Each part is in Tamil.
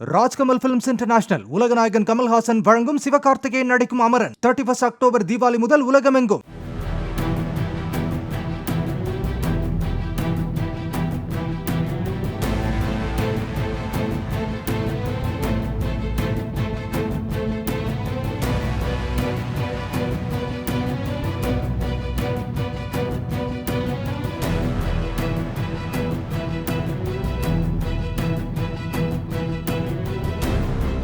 ராஜ்கமல் பிலிம்ஸ் இன்டர்நேஷனல் உலகநாயகன் கமல்ஹாசன் வழங்கும் சிவகார்த்திகேயன் நடிக்கும் அமரன் 31 அக்டோபர் தீபாவளி முதல் உலகமெங்கும்.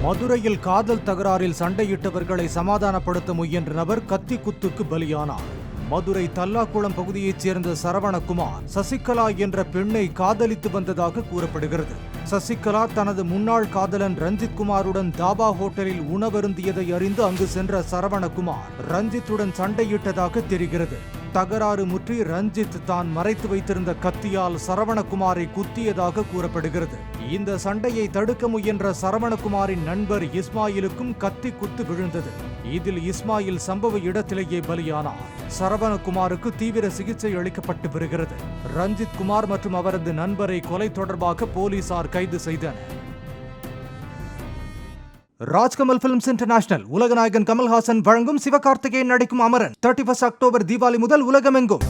மதுரையில் காதல் தகராறில் சண்டையிட்டவர்களை சமாதானப்படுத்த முயன்ற நபர் கத்தி குத்துக்கு பலியானார். மதுரை தல்லாக்குளம் பகுதியைச் சேர்ந்த சரவணகுமார் சசிகலா என்ற பெண்ணை காதலித்து வந்ததாக கூறப்படுகிறது. சசிகலா தனது முன்னாள் காதலன் ரஞ்சித் குமாருடன் தாபா ஹோட்டலில் உணவருந்தியதை அறிந்து அங்கு சென்ற சரவணகுமார் ரஞ்சித்துடன் சண்டையிட்டதாக தெரிகிறது. தகராறு முற்றி ரஞ்சித் தான் மறைத்து வைத்திருந்த கத்தியால் சரவணகுமாரை குத்தியதாக கூறப்படுகிறது. இந்த சண்டையை தடுக்க முயன்ற சரவணகுமாரின் நண்பர் இஸ்மாயிலுக்கும் கத்தி குத்து விழுந்தது. இதில் இஸ்மாயில் சம்பவ இடத்திலேயே பலியானார். சரவணகுமாருக்கு தீவிர சிகிச்சை அளிக்கப்பட்டு வருகிறது. ரஞ்சித் குமார் மற்றும் அவரது நண்பரை கொலை தொடர்பாக போலீசார் கைது செய்தனர். ராஜ்கமல் பிலிம்ஸ் இன்டர்நேஷனல் உலகநாயகன் கமல்ஹாசன் வழங்கும் சிவகார்த்திகேயன் நடிக்கும் அமரன் 31 அக்டோபர் தீபாவளி முதல் உலகமெங்கும்.